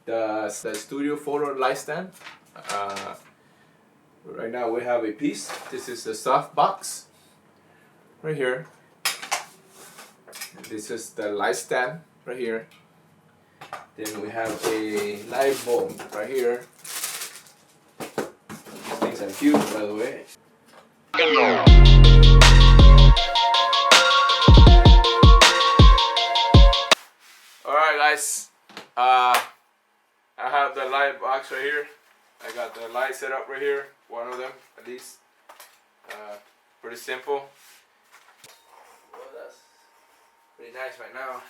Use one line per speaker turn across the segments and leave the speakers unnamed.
the studio photo light stand. Right now we have a piece. This is the softbox right here. This is the light stand right here. Then we have a light bulb right here. These things are huge, by the way. Alright guys, I have the light box right here. I got the light set up right here, one of them at least. Pretty simple. Well, that's pretty nice right now.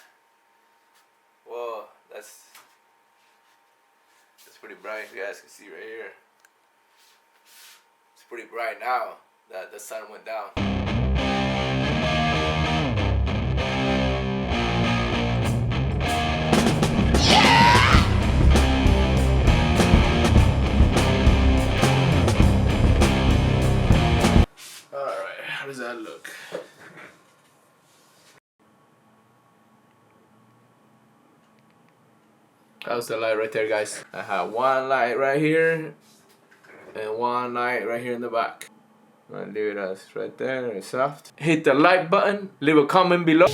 Whoa, that's pretty bright. You guys can see right here. It's pretty bright now that the sun went down. How does that look? How's the light right there, guys? I have one light right here and one light right here in the back. I'm gonna leave it as right there, it's soft. Hit the like button, leave a comment below.